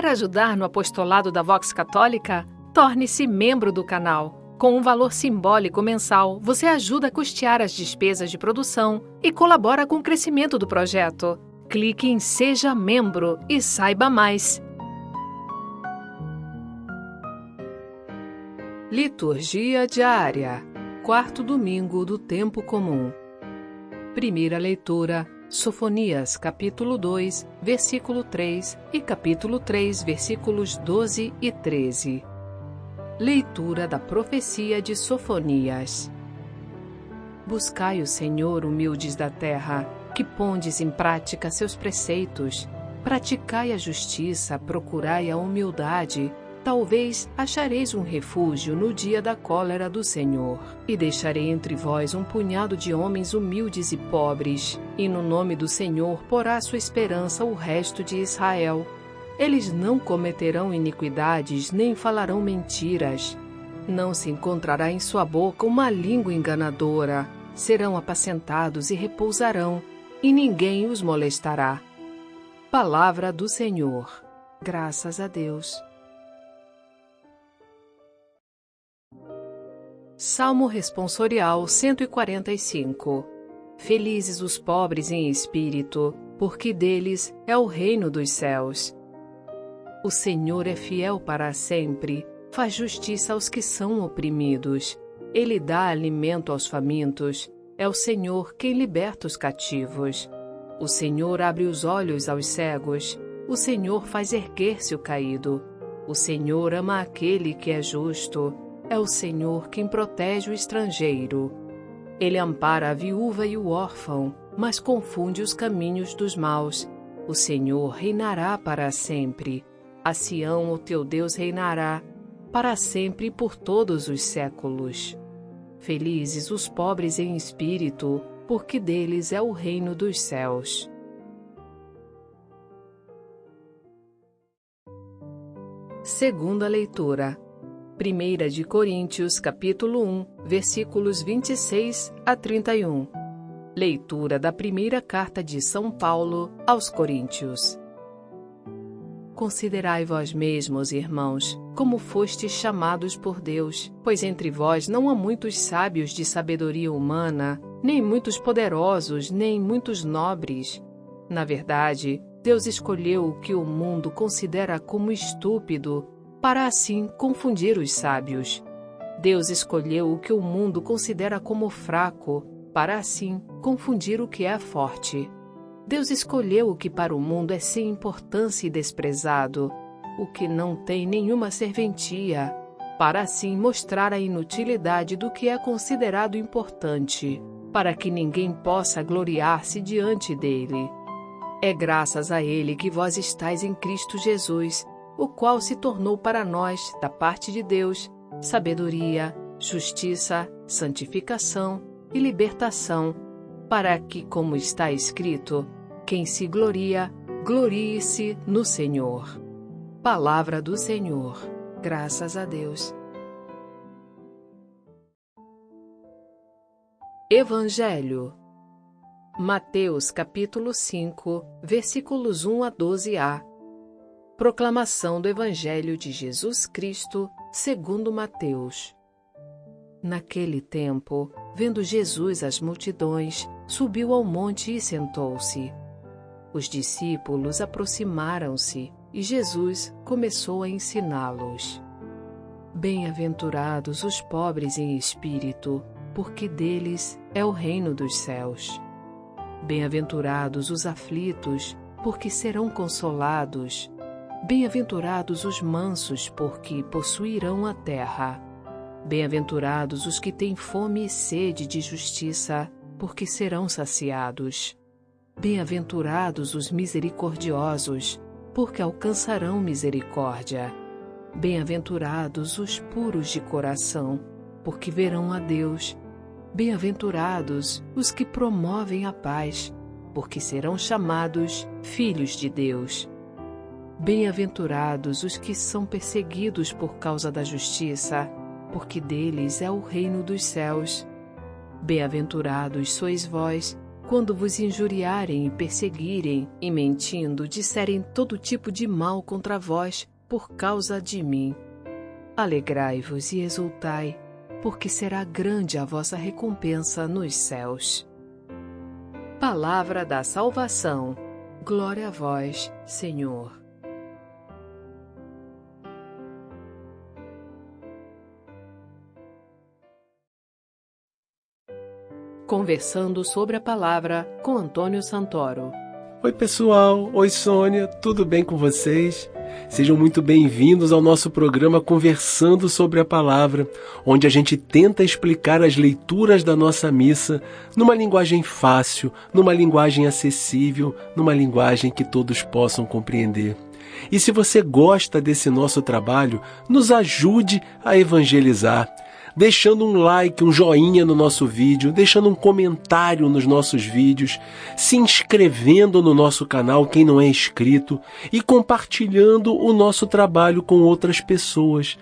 Quer ajudar no apostolado da Vox Católica? Torne-se membro do canal. Com um valor simbólico mensal, você ajuda a custear as despesas de produção e colabora com o crescimento do projeto. Clique em Seja Membro e saiba mais. Liturgia diária. Quarto domingo do tempo comum. Primeira leitura, Sofonias, capítulo 2, versículo 3 e capítulo 3, versículos 12 e 13. Leitura da profecia de Sofonias. Buscai o Senhor, humildes da terra, que pondes em prática seus preceitos. Praticai a justiça, procurai a humildade. Talvez achareis um refúgio no dia da cólera do Senhor. E deixarei entre vós um punhado de homens humildes e pobres, e no nome do Senhor porá sua esperança o resto de Israel. Eles não cometerão iniquidades, nem falarão mentiras. Não se encontrará em sua boca uma língua enganadora. Serão apacentados e repousarão, e ninguém os molestará. Palavra do Senhor. Graças a Deus. Salmo Responsorial 145. Felizes os pobres em espírito, porque deles é o reino dos céus. O Senhor é fiel para sempre, faz justiça aos que são oprimidos. Ele dá alimento aos famintos, é o Senhor quem liberta os cativos. O Senhor abre os olhos aos cegos, o Senhor faz erguer-se o caído. O Senhor ama aquele que é justo. É o Senhor quem protege o estrangeiro. Ele ampara a viúva e o órfão, mas confunde os caminhos dos maus. O Senhor reinará para sempre. A Sião, o teu Deus, reinará, para sempre e por todos os séculos. Felizes os pobres em espírito, porque deles é o reino dos céus. Segunda leitura. 1 de Coríntios, capítulo 1, versículos 26 a 31. Leitura da primeira carta de São Paulo aos Coríntios. Considerai vós mesmos, irmãos, como fostes chamados por Deus, pois entre vós não há muitos sábios de sabedoria humana, nem muitos poderosos, nem muitos nobres. Na verdade, Deus escolheu o que o mundo considera como estúpido, para assim confundir os sábios. Deus escolheu o que o mundo considera como fraco, para assim confundir o que é forte. Deus escolheu o que para o mundo é sem importância e desprezado, o que não tem nenhuma serventia, para assim mostrar a inutilidade do que é considerado importante, para que ninguém possa gloriar-se diante dele. É graças a ele que vós estáis em Cristo Jesus, o qual se tornou para nós, da parte de Deus, sabedoria, justiça, santificação e libertação, para que, como está escrito, quem se gloria, glorie-se no Senhor. Palavra do Senhor. Graças a Deus. Evangelho. Mateus capítulo 5, versículos 1 a 12a. Proclamação do Evangelho de Jesus Cristo, segundo Mateus. Naquele tempo, vendo Jesus as multidões, subiu ao monte e sentou-se. Os discípulos aproximaram-se, e Jesus começou a ensiná-los. Bem-aventurados os pobres em espírito, porque deles é o reino dos céus. Bem-aventurados os aflitos, porque serão consolados. Bem-aventurados os mansos, porque possuirão a terra. Bem-aventurados os que têm fome e sede de justiça, porque serão saciados. Bem-aventurados os misericordiosos, porque alcançarão misericórdia. Bem-aventurados os puros de coração, porque verão a Deus. Bem-aventurados os que promovem a paz, porque serão chamados filhos de Deus. Bem-aventurados os que são perseguidos por causa da justiça, porque deles é o reino dos céus. Bem-aventurados sois vós, quando vos injuriarem e perseguirem, e mentindo disserem todo tipo de mal contra vós, por causa de mim. Alegrai-vos e exultai, porque será grande a vossa recompensa nos céus. Palavra da salvação. Glória a vós, Senhor. Conversando sobre a palavra com Antônio Santoro. Oi pessoal, oi Sônia, tudo bem com vocês? Sejam muito bem-vindos ao nosso programa Conversando sobre a Palavra, onde a gente tenta explicar as leituras da nossa missa numa linguagem fácil, numa linguagem acessível, numa linguagem que todos possam compreender. E se você gosta desse nosso trabalho, nos ajude a evangelizar, deixando um like, um joinha no nosso vídeo, deixando um comentário nos nossos vídeos, se inscrevendo no nosso canal, quem não é inscrito, e compartilhando o nosso trabalho com outras pessoas.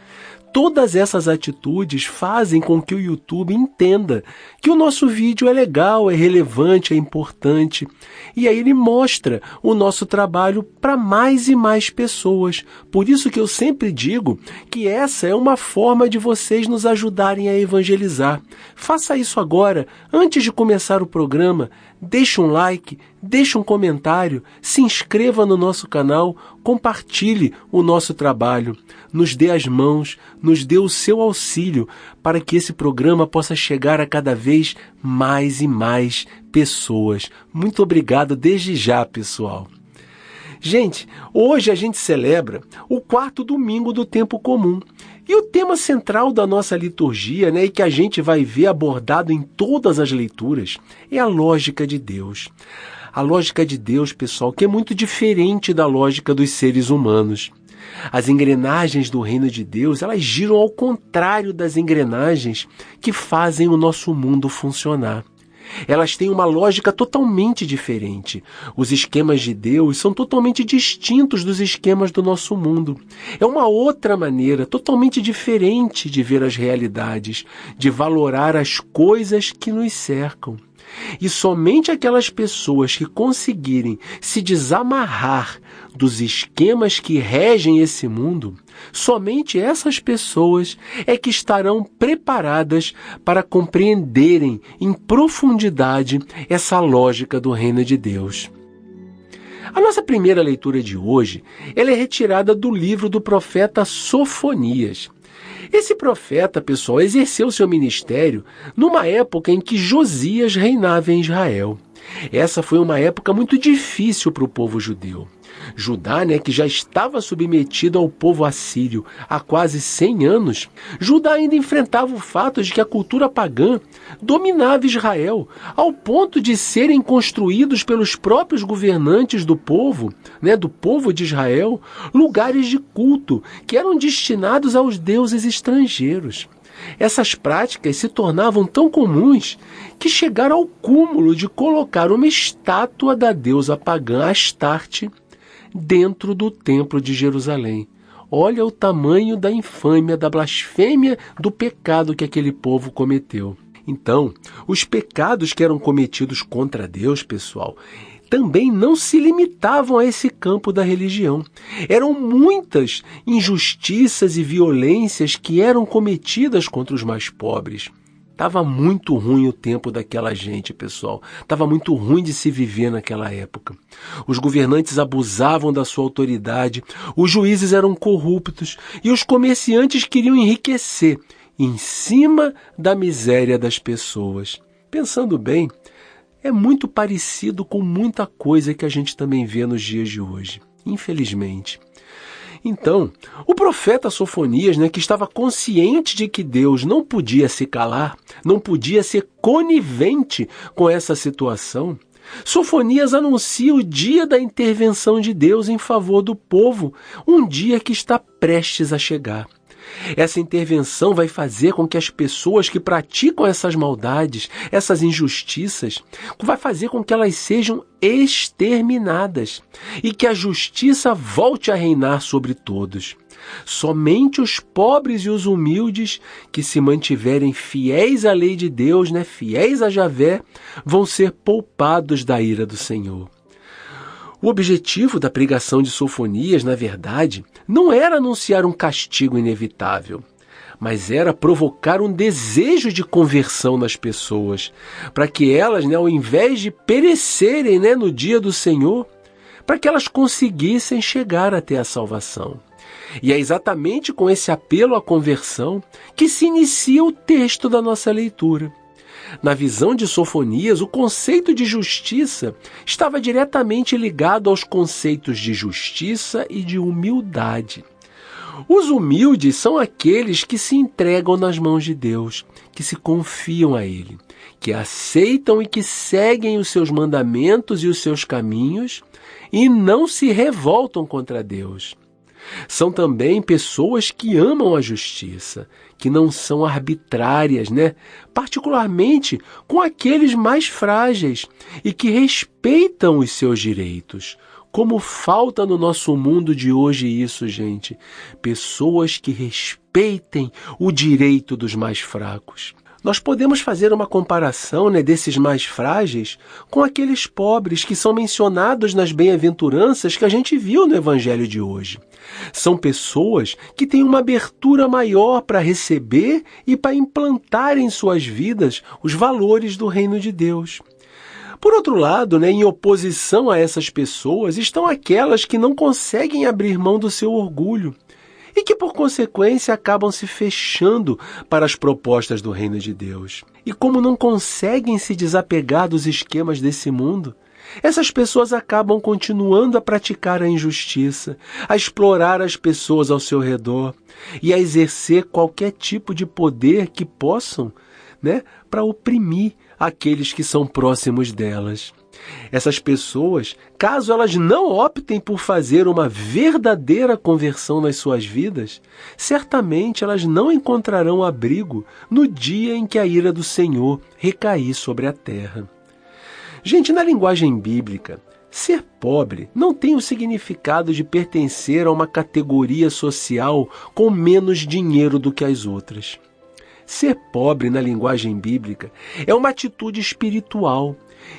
Todas essas atitudes fazem com que o YouTube entenda que o nosso vídeo é legal, é relevante, é importante. E aí ele mostra o nosso trabalho para mais e mais pessoas. Por isso que eu sempre digo que essa é uma forma de vocês nos ajudarem a evangelizar. Faça isso agora, antes de começar o programa. Deixe um like, deixe um comentário, se inscreva no nosso canal, compartilhe o nosso trabalho, nos dê as mãos, nos dê o seu auxílio para que esse programa possa chegar a cada vez mais e mais pessoas. Muito obrigado desde já, pessoal. Gente, hoje a gente celebra o 4º domingo do tempo comum. E o tema central da nossa liturgia, e que a gente vai ver abordado em todas as leituras, é a lógica de Deus. A lógica de Deus, pessoal, que é muito diferente da lógica dos seres humanos. As engrenagens do reino de Deus, elas giram ao contrário das engrenagens que fazem o nosso mundo funcionar. Elas têm uma lógica totalmente diferente. Os esquemas de Deus são totalmente distintos dos esquemas do nosso mundo. É uma outra maneira, totalmente diferente de ver as realidades, de valorar as coisas que nos cercam. E somente aquelas pessoas que conseguirem se desamarrar dos esquemas que regem esse mundo, somente essas pessoas é que estarão preparadas para compreenderem em profundidade essa lógica do reino de Deus. A nossa primeira leitura de hoje, ela é retirada do livro do profeta Sofonias. Esse profeta, pessoal, exerceu seu ministério numa época em que Josias reinava em Israel. Essa foi uma época muito difícil para o povo judeu. Judá, que já estava submetido ao povo assírio há quase 100 anos, Judá ainda enfrentava o fato de que a cultura pagã dominava Israel, ao ponto de serem construídos pelos próprios governantes do povo de Israel, lugares de culto que eram destinados aos deuses estrangeiros. Essas práticas se tornavam tão comuns que chegaram ao cúmulo de colocar uma estátua da deusa pagã Astarte dentro do templo de Jerusalém. Olha o tamanho da infâmia, da blasfêmia, do pecado que aquele povo cometeu. Então, os pecados que eram cometidos contra Deus, pessoal, também não se limitavam a esse campo da religião. Eram muitas injustiças e violências que eram cometidas contra os mais pobres. Estava muito ruim o tempo daquela gente, pessoal. Estava muito ruim de se viver naquela época. Os governantes abusavam da sua autoridade, os juízes eram corruptos e os comerciantes queriam enriquecer em cima da miséria das pessoas. Pensando bem, é muito parecido com muita coisa que a gente também vê nos dias de hoje, infelizmente. Então, o profeta Sofonias, que estava consciente de que Deus não podia se calar, não podia ser conivente com essa situação, Sofonias anuncia o dia da intervenção de Deus em favor do povo, um dia que está prestes a chegar. Essa intervenção vai fazer com que as pessoas que praticam essas maldades, essas injustiças, vai fazer com que elas sejam exterminadas e que a justiça volte a reinar sobre todos. Somente os pobres e os humildes que se mantiverem fiéis à lei de Deus, fiéis a Javé, vão ser poupados da ira do Senhor. O objetivo da pregação de Sofonias, na verdade, não era anunciar um castigo inevitável, mas era provocar um desejo de conversão nas pessoas, para que elas, ao invés de perecerem no dia do Senhor, para que elas conseguissem chegar até a salvação. E é exatamente com esse apelo à conversão que se inicia o texto da nossa leitura. Na visão de Sofonias, o conceito de justiça estava diretamente ligado aos conceitos de justiça e de humildade. Os humildes são aqueles que se entregam nas mãos de Deus, que se confiam a Ele, que aceitam e que seguem os seus mandamentos e os seus caminhos e não se revoltam contra Deus. São também pessoas que amam a justiça, que não são arbitrárias, particularmente com aqueles mais frágeis e que respeitam os seus direitos. Como falta no nosso mundo de hoje isso, gente. Pessoas que respeitem o direito dos mais fracos. Nós podemos fazer uma comparação desses mais frágeis com aqueles pobres que são mencionados nas bem-aventuranças que a gente viu no Evangelho de hoje. São pessoas que têm uma abertura maior para receber e para implantar em suas vidas os valores do reino de Deus. Por outro lado, em oposição a essas pessoas estão aquelas que não conseguem abrir mão do seu orgulho e que, por consequência, acabam se fechando para as propostas do reino de Deus. E como não conseguem se desapegar dos esquemas desse mundo, essas pessoas acabam continuando a praticar a injustiça, a explorar as pessoas ao seu redor e a exercer qualquer tipo de poder que possam, para oprimir aqueles que são próximos delas. Essas pessoas, caso elas não optem por fazer uma verdadeira conversão nas suas vidas, certamente elas não encontrarão abrigo no dia em que a ira do Senhor recair sobre a terra. Gente, na linguagem bíblica, ser pobre não tem o significado de pertencer a uma categoria social com menos dinheiro do que as outras. Ser pobre, na linguagem bíblica, é uma atitude espiritual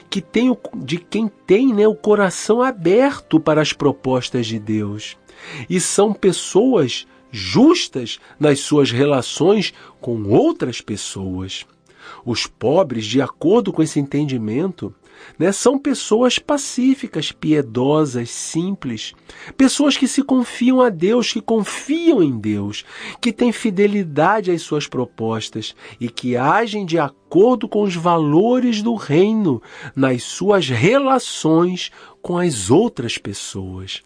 de quem tem o coração aberto para as propostas de Deus. E são pessoas justas nas suas relações com outras pessoas. Os pobres, de acordo com esse entendimento, são pessoas pacíficas, piedosas, simples, pessoas que se confiam a Deus, que confiam em Deus, que têm fidelidade às suas propostas e que agem de acordo com os valores do reino nas suas relações com as outras pessoas.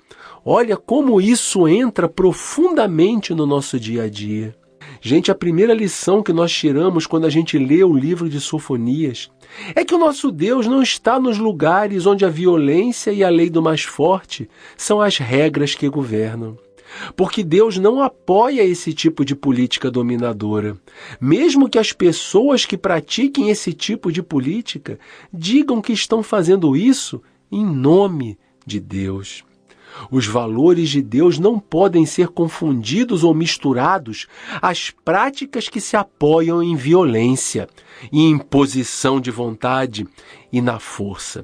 Olha como isso entra profundamente no nosso dia a dia. Gente, a primeira lição que nós tiramos quando a gente lê o livro de Sofonias é que o nosso Deus não está nos lugares onde a violência e a lei do mais forte são as regras que governam. Porque Deus não apoia esse tipo de política dominadora. Mesmo que as pessoas que pratiquem esse tipo de política digam que estão fazendo isso em nome de Deus. Os valores de Deus não podem ser confundidos ou misturados às práticas que se apoiam em violência, em imposição de vontade e na força.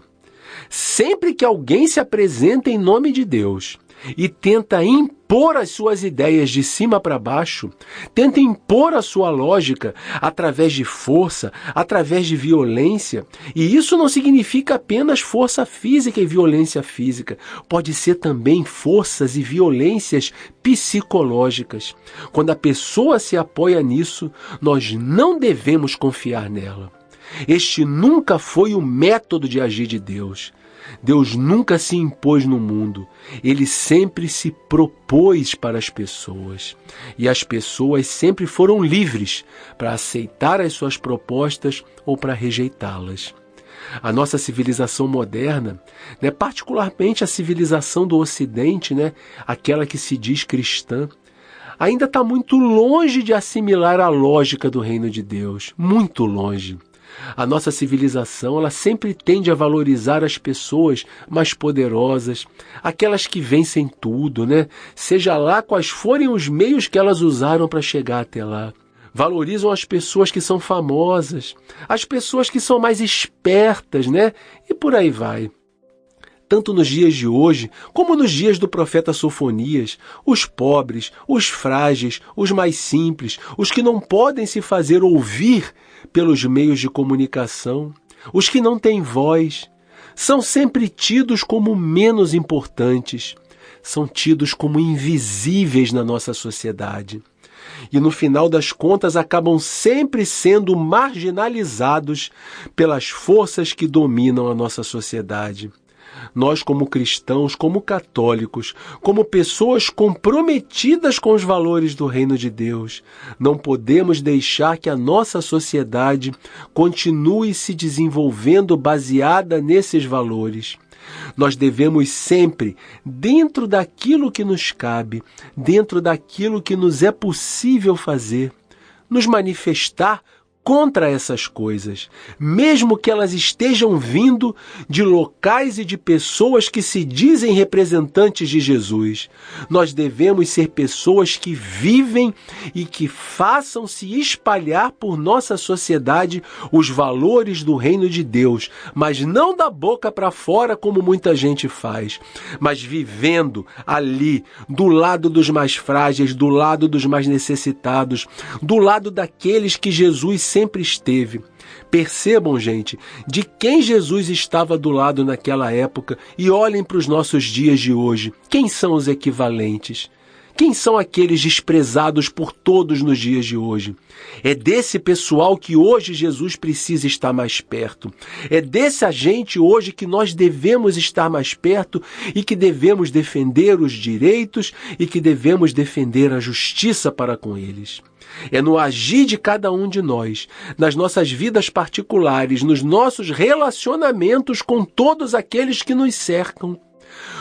Sempre que alguém se apresenta em nome de Deus e tenta impor as suas ideias de cima para baixo, tenta impor a sua lógica através de força, através de violência, e isso não significa apenas força física e violência física, pode ser também forças e violências psicológicas. Quando a pessoa se apoia nisso, nós não devemos confiar nela. Este nunca foi o método de agir de Deus. Deus nunca se impôs no mundo, Ele sempre se propôs para as pessoas. E as pessoas sempre foram livres para aceitar as suas propostas ou para rejeitá-las. A nossa civilização moderna, particularmente a civilização do Ocidente, aquela que se diz cristã, ainda está muito longe de assimilar a lógica do reino de Deus, muito longe. A nossa civilização, ela sempre tende a valorizar as pessoas mais poderosas, aquelas que vencem tudo, né? Seja lá quais forem os meios que elas usaram para chegar até lá. Valorizam as pessoas que são famosas, as pessoas que são mais espertas, né? E por aí vai. Tanto nos dias de hoje, como nos dias do profeta Sofonias, os pobres, os frágeis, os mais simples, os que não podem se fazer ouvir pelos meios de comunicação, os que não têm voz, são sempre tidos como menos importantes, são tidos como invisíveis na nossa sociedade. E no final das contas acabam sempre sendo marginalizados pelas forças que dominam a nossa sociedade. Nós, como cristãos, como católicos, como pessoas comprometidas com os valores do reino de Deus, não podemos deixar que a nossa sociedade continue se desenvolvendo baseada nesses valores. Nós devemos sempre, dentro daquilo que nos cabe, dentro daquilo que nos é possível fazer, nos manifestar contra essas coisas, mesmo que elas estejam vindo de locais e de pessoas que se dizem representantes de Jesus. Nós devemos ser pessoas que vivem e que façam se espalhar por nossa sociedade os valores do reino de Deus, mas não da boca para fora como muita gente faz, mas vivendo ali, do lado dos mais frágeis, do lado dos mais necessitados, do lado daqueles que Jesus sempre esteve. Percebam, gente, de quem Jesus estava do lado naquela época e olhem para os nossos dias de hoje. Quem são os equivalentes? Quem são aqueles desprezados por todos nos dias de hoje? É desse pessoal que hoje Jesus precisa estar mais perto. É dessa gente hoje que nós devemos estar mais perto e que devemos defender os direitos e que devemos defender a justiça para com eles. É no agir de cada um de nós, nas nossas vidas particulares, nos nossos relacionamentos com todos aqueles que nos cercam,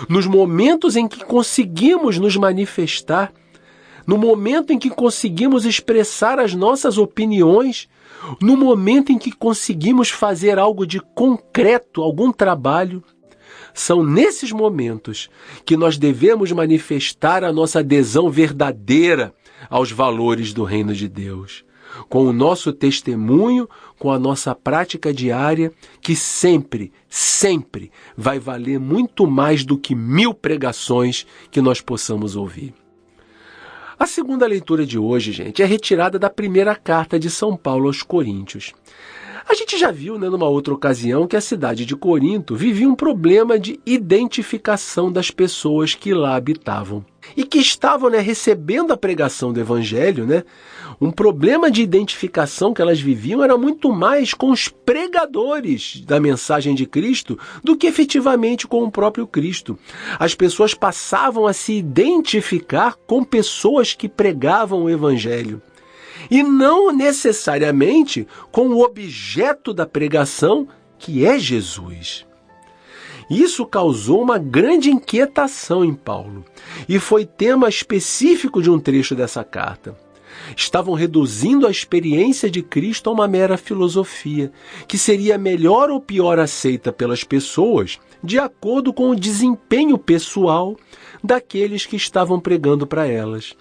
nos momentos em que conseguimos nos manifestar, no momento em que conseguimos expressar as nossas opiniões, no momento em que conseguimos fazer algo de concreto, algum trabalho. São nesses momentos que nós devemos manifestar a nossa adesão verdadeira aos valores do reino de Deus, com o nosso testemunho, com a nossa prática diária, que sempre, sempre vai valer muito mais do que 1000 pregações que nós possamos ouvir. A segunda leitura de hoje, gente, é retirada da primeira carta de São Paulo aos Coríntios. A gente já viu, numa outra ocasião, que a cidade de Corinto vivia um problema de identificação das pessoas que lá habitavam. E que estavam recebendo a pregação do Evangelho, um problema de identificação que elas viviam era muito mais com os pregadores da mensagem de Cristo do que efetivamente com o próprio Cristo. As pessoas passavam a se identificar com pessoas que pregavam o Evangelho. E não necessariamente com o objeto da pregação, que é Jesus. Isso causou uma grande inquietação em Paulo, e foi tema específico de um trecho dessa carta. Estavam reduzindo a experiência de Cristo a uma mera filosofia, que seria melhor ou pior aceita pelas pessoas, de acordo com o desempenho pessoal daqueles que estavam pregando para elas.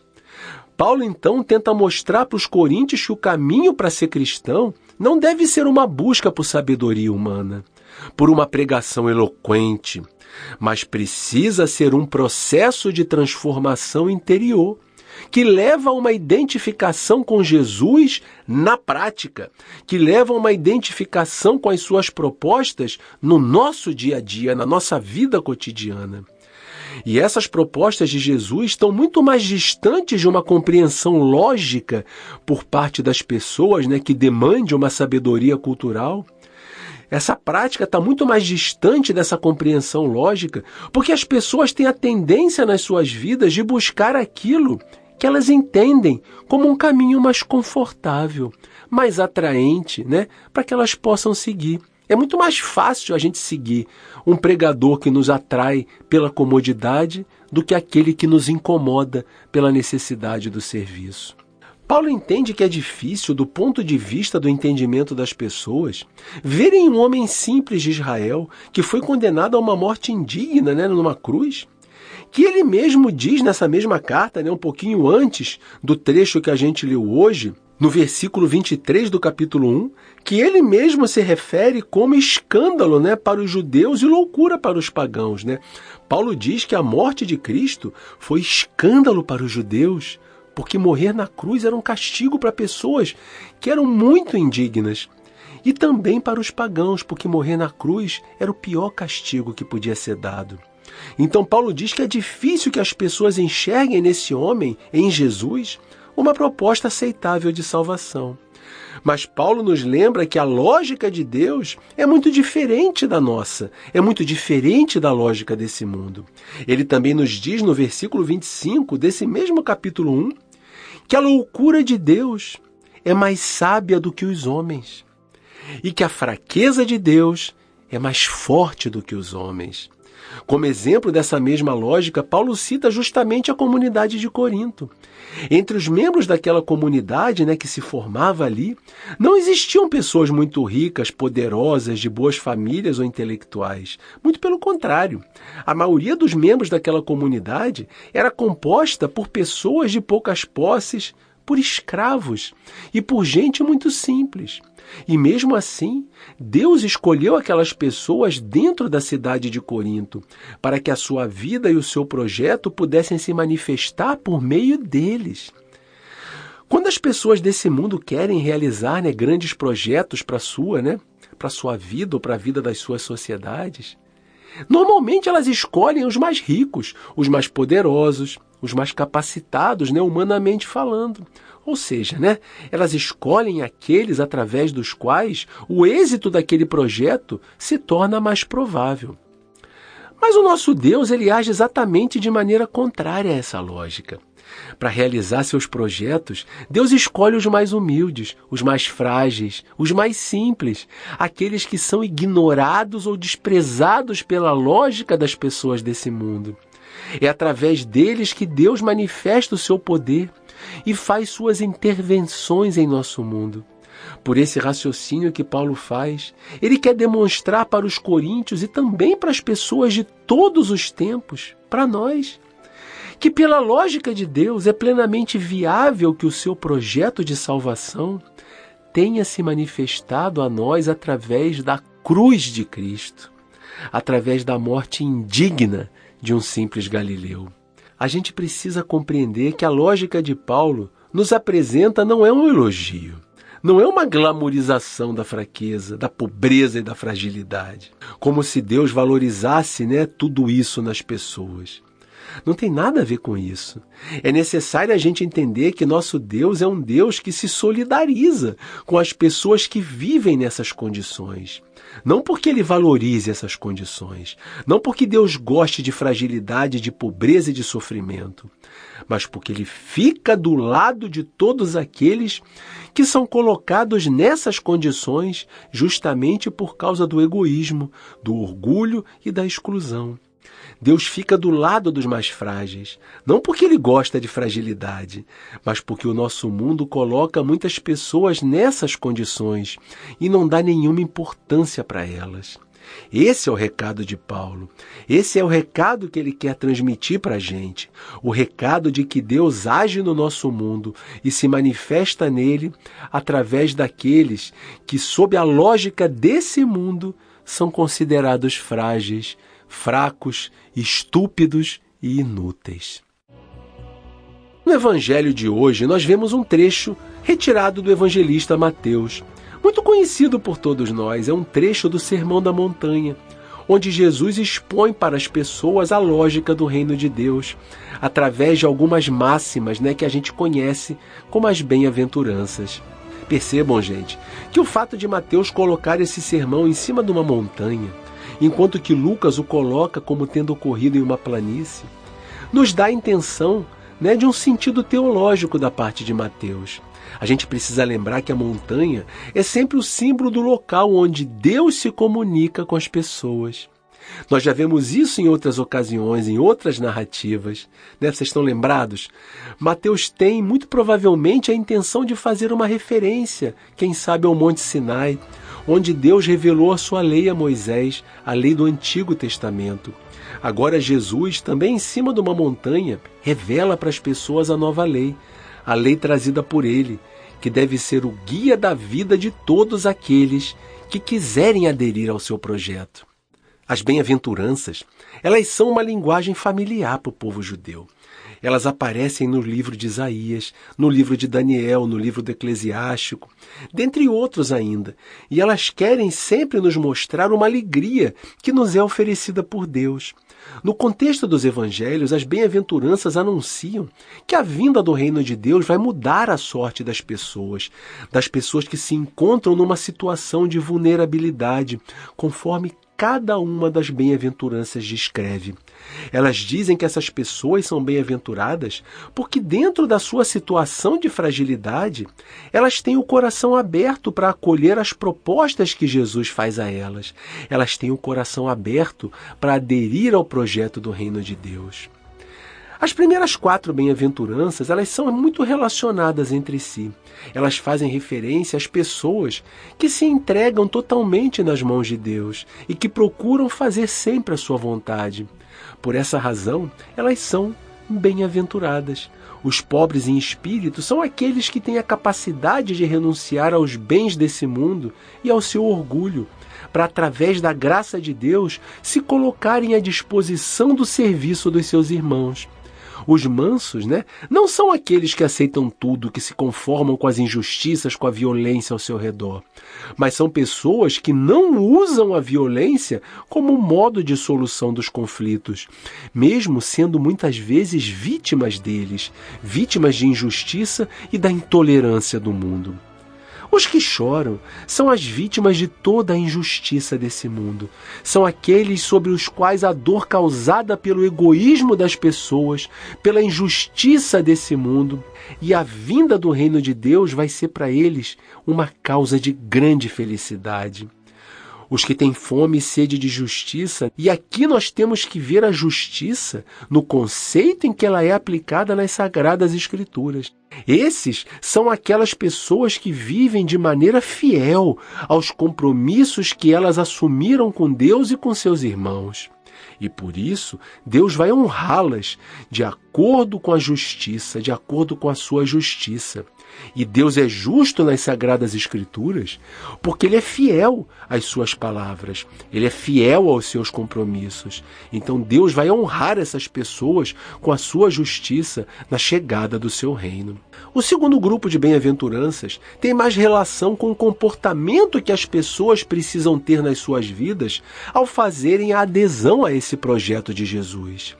Paulo, então, tenta mostrar para os coríntios que o caminho para ser cristão não deve ser uma busca por sabedoria humana, por uma pregação eloquente, mas precisa ser um processo de transformação interior, que leva a uma identificação com Jesus na prática, que leva a uma identificação com as suas propostas no nosso dia a dia, na nossa vida cotidiana. E essas propostas de Jesus estão muito mais distantes de uma compreensão lógica por parte das pessoas, que demande uma sabedoria cultural. Essa prática está muito mais distante dessa compreensão lógica, porque as pessoas têm a tendência nas suas vidas de buscar aquilo que elas entendem como um caminho mais confortável, mais atraente, para que elas possam seguir. É muito mais fácil a gente seguir um pregador que nos atrai pela comodidade do que aquele que nos incomoda pela necessidade do serviço. Paulo entende que é difícil, do ponto de vista do entendimento das pessoas, verem um homem simples de Israel que foi condenado a uma morte indigna, numa cruz, que ele mesmo diz nessa mesma carta, um pouquinho antes do trecho que a gente leu hoje, no versículo 23 do capítulo 1, que ele mesmo se refere como escândalo, para os judeus e loucura para os pagãos. Paulo diz que a morte de Cristo foi escândalo para os judeus, porque morrer na cruz era um castigo para pessoas que eram muito indignas. E também para os pagãos, porque morrer na cruz era o pior castigo que podia ser dado. Então Paulo diz que é difícil que as pessoas enxerguem nesse homem, em Jesus, uma proposta aceitável de salvação. Mas Paulo nos lembra que a lógica de Deus é muito diferente da nossa, é muito diferente da lógica desse mundo. Ele também nos diz no versículo 25 desse mesmo capítulo 1, que a loucura de Deus é mais sábia do que os homens, e que a fraqueza de Deus é mais forte do que os homens. Como exemplo dessa mesma lógica, Paulo cita justamente a comunidade de Corinto. Entre os membros daquela comunidade, que se formava ali, não existiam pessoas muito ricas, poderosas, de boas famílias ou intelectuais. Muito pelo contrário. A maioria dos membros daquela comunidade era composta por pessoas de poucas posses, por escravos e por gente muito simples. E mesmo assim, Deus escolheu aquelas pessoas dentro da cidade de Corinto para que a sua vida e o seu projeto pudessem se manifestar por meio deles. Quando as pessoas desse mundo querem realizar grandes projetos para a sua vida ou para a vida das suas sociedades, normalmente elas escolhem os mais ricos, os mais poderosos, os mais capacitados, humanamente falando. Ou seja, elas escolhem aqueles através dos quais o êxito daquele projeto se torna mais provável. Mas o nosso Deus, ele age exatamente de maneira contrária a essa lógica. Para realizar seus projetos, Deus escolhe os mais humildes, os mais frágeis, os mais simples, aqueles que são ignorados ou desprezados pela lógica das pessoas desse mundo. É através deles que Deus manifesta o seu poder e faz suas intervenções em nosso mundo. Por esse raciocínio que Paulo faz, ele quer demonstrar para os coríntios e também para as pessoas de todos os tempos, para nós, que pela lógica de Deus é plenamente viável que o seu projeto de salvação tenha se manifestado a nós através da cruz de Cristo, através da morte indigna de um simples galileu. A gente precisa compreender que a lógica de Paulo nos apresenta não é um elogio, não é uma glamorização da fraqueza, da pobreza e da fragilidade, como se Deus valorizasse tudo isso nas pessoas. Não tem nada a ver com isso. É necessário a gente entender que nosso Deus é um Deus que se solidariza com as pessoas que vivem nessas condições. Não porque ele valorize essas condições, não porque Deus goste de fragilidade, de pobreza e de sofrimento, mas porque ele fica do lado de todos aqueles que são colocados nessas condições justamente por causa do egoísmo, do orgulho e da exclusão. Deus fica do lado dos mais frágeis, não porque ele gosta de fragilidade, mas porque o nosso mundo coloca muitas pessoas nessas condições e não dá nenhuma importância para elas. Esse é o recado de Paulo. Esse é o recado que ele quer transmitir para a gente. O recado de que Deus age no nosso mundo e se manifesta nele através daqueles que, sob a lógica desse mundo, são considerados frágeis, fracos, estúpidos e inúteis. No evangelho de hoje, nós vemos um trecho retirado do evangelista Mateus, muito conhecido por todos nós. É um trecho do Sermão da Montanha, onde Jesus expõe para as pessoas a lógica do reino de Deus, através de algumas máximas que a gente conhece como as bem-aventuranças. Percebam, gente, que o fato de Mateus colocar esse sermão em cima de uma montanha, enquanto que Lucas o coloca como tendo ocorrido em uma planície, nos dá a intenção de um sentido teológico da parte de Mateus. A gente precisa lembrar que a montanha é sempre o símbolo do local onde Deus se comunica com as pessoas. Nós já vemos isso em outras ocasiões, em outras narrativas, né? Vocês estão lembrados? Mateus tem, muito provavelmente, a intenção de fazer uma referência, quem sabe ao Monte Sinai, onde Deus revelou a sua lei a Moisés, a lei do Antigo Testamento. Agora Jesus, também em cima de uma montanha, revela para as pessoas a nova lei, a lei trazida por ele, que deve ser o guia da vida de todos aqueles que quiserem aderir ao seu projeto. As bem-aventuranças, elas são uma linguagem familiar para o povo judeu. Elas aparecem no livro de Isaías, no livro de Daniel, no livro do Eclesiástico, dentre outros ainda. E elas querem sempre nos mostrar uma alegria que nos é oferecida por Deus. No contexto dos evangelhos, as bem-aventuranças anunciam que a vinda do reino de Deus vai mudar a sorte das pessoas que se encontram numa situação de vulnerabilidade, conforme cada uma das bem-aventuranças descreve. Elas dizem que essas pessoas são bem-aventuradas porque dentro da sua situação de fragilidade, elas têm o coração aberto para acolher as propostas que Jesus faz a elas. Elas têm o coração aberto para aderir ao projeto do reino de Deus. As primeiras 4 bem-aventuranças, elas são muito relacionadas entre si. Elas fazem referência às pessoas que se entregam totalmente nas mãos de Deus e que procuram fazer sempre a sua vontade. Por essa razão, elas são bem-aventuradas. Os pobres em espírito são aqueles que têm a capacidade de renunciar aos bens desse mundo e ao seu orgulho, para, através da graça de Deus, se colocarem à disposição do serviço dos seus irmãos. Os mansos, não são aqueles que aceitam tudo, que se conformam com as injustiças, com a violência ao seu redor. Mas são pessoas que não usam a violência como modo de solução dos conflitos, mesmo sendo muitas vezes vítimas deles, vítimas de injustiça e da intolerância do mundo. Os que choram são as vítimas de toda a injustiça desse mundo. São aqueles sobre os quais a dor causada pelo egoísmo das pessoas, pela injustiça desse mundo, e a vinda do reino de Deus vai ser para eles uma causa de grande felicidade. Os que têm fome e sede de justiça, e aqui nós temos que ver a justiça no conceito em que ela é aplicada nas Sagradas Escrituras. Esses são aquelas pessoas que vivem de maneira fiel aos compromissos que elas assumiram com Deus e com seus irmãos. E por isso, Deus vai honrá-las de acordo com a justiça, de acordo com a sua justiça. E Deus é justo nas Sagradas Escrituras porque Ele é fiel às suas palavras, Ele é fiel aos seus compromissos. Então Deus vai honrar essas pessoas com a sua justiça na chegada do seu reino. O segundo grupo de bem-aventuranças tem mais relação com o comportamento que as pessoas precisam ter nas suas vidas ao fazerem a adesão a esse projeto de Jesus.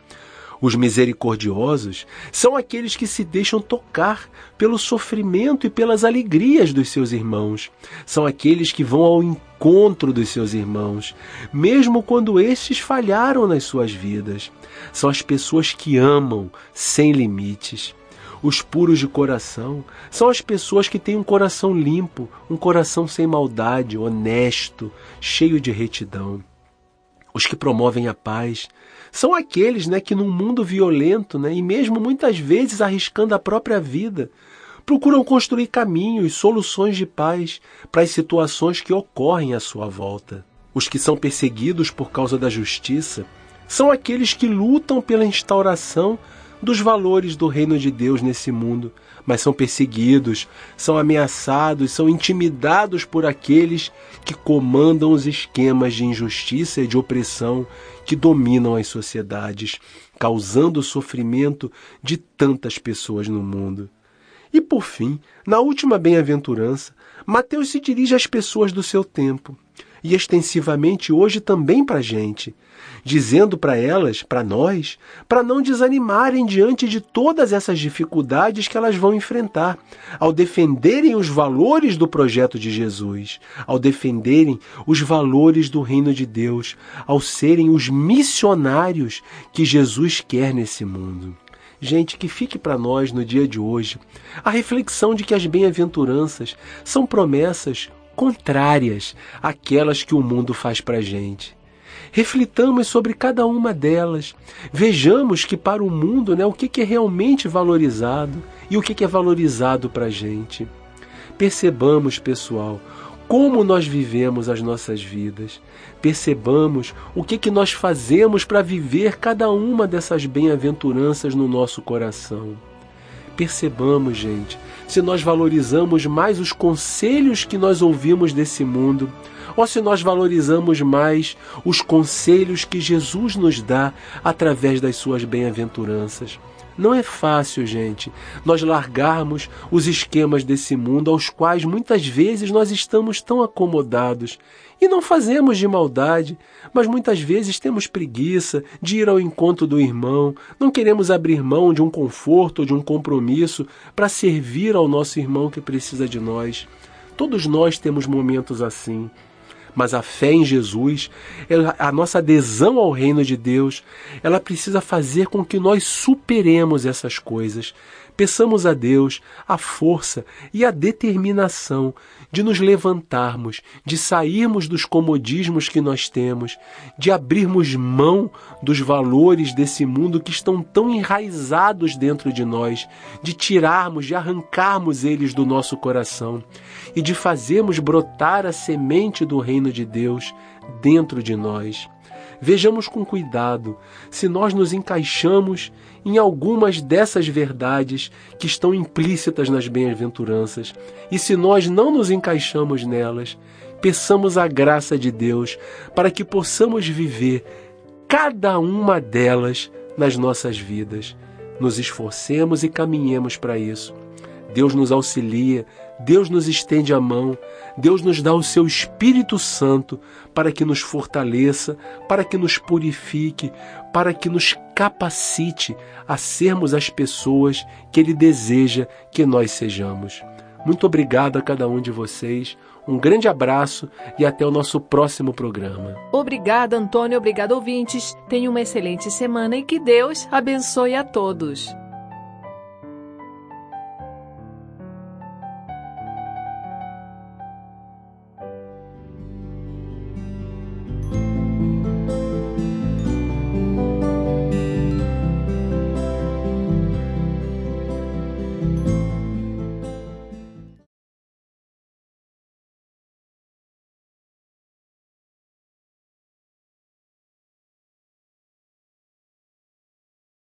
Os misericordiosos são aqueles que se deixam tocar pelo sofrimento e pelas alegrias dos seus irmãos. São aqueles que vão ao encontro dos seus irmãos, mesmo quando estes falharam nas suas vidas. São as pessoas que amam sem limites. Os puros de coração são as pessoas que têm um coração limpo, um coração sem maldade, honesto, cheio de retidão. Os que promovem a paz são aqueles que num mundo violento, e mesmo muitas vezes arriscando a própria vida, procuram construir caminhos, soluções de paz para as situações que ocorrem à sua volta. Os que são perseguidos por causa da justiça são aqueles que lutam pela instauração dos valores do reino de Deus nesse mundo, mas são perseguidos, são ameaçados, são intimidados por aqueles que comandam os esquemas de injustiça e de opressão que dominam as sociedades, causando o sofrimento de tantas pessoas no mundo. E por fim, na última bem-aventurança, Mateus se dirige às pessoas do seu tempo, e extensivamente hoje também para a gente, dizendo para elas, para nós, para não desanimarem diante de todas essas dificuldades que elas vão enfrentar, ao defenderem os valores do projeto de Jesus, ao defenderem os valores do reino de Deus, ao serem os missionários que Jesus quer nesse mundo. Gente, que fique para nós no dia de hoje a reflexão de que as bem-aventuranças são promessas contrárias àquelas que o mundo faz para a gente. Reflitamos sobre cada uma delas. Vejamos que para o mundo, o que é realmente valorizado e o que é valorizado para a gente. Percebamos, pessoal, como nós vivemos as nossas vidas. Percebamos o que nós fazemos para viver cada uma dessas bem-aventuranças no nosso coração. Percebamos, gente, se nós valorizamos mais os conselhos que nós ouvimos desse mundo, ou se nós valorizamos mais os conselhos que Jesus nos dá através das suas bem-aventuranças. Não é fácil, gente, nós largarmos os esquemas desse mundo aos quais muitas vezes nós estamos tão acomodados. E não fazemos de maldade, mas muitas vezes temos preguiça de ir ao encontro do irmão, não queremos abrir mão de um conforto ou de um compromisso para servir ao nosso irmão que precisa de nós. Todos nós temos momentos assim. Mas a fé em Jesus, a nossa adesão ao reino de Deus, ela precisa fazer com que nós superemos essas coisas. Peçamos a Deus a força e a determinação de nos levantarmos, de sairmos dos comodismos que nós temos, de abrirmos mão dos valores desse mundo que estão tão enraizados dentro de nós, de tirarmos, de arrancarmos eles do nosso coração e de fazermos brotar a semente do reino de Deus dentro de nós. Vejamos com cuidado se nós nos encaixamos em algumas dessas verdades que estão implícitas nas bem-aventuranças. E se nós não nos encaixamos nelas, peçamos a graça de Deus para que possamos viver cada uma delas nas nossas vidas. Nos esforcemos e caminhemos para isso. Deus nos auxilia, Deus nos estende a mão, Deus nos dá o seu Espírito Santo para que nos fortaleça, para que nos purifique, para que nos capacite a sermos as pessoas que Ele deseja que nós sejamos. Muito obrigado a cada um de vocês, um grande abraço e até o nosso próximo programa. Obrigada, Antônio, obrigado, ouvintes. Tenha uma excelente semana e que Deus abençoe a todos.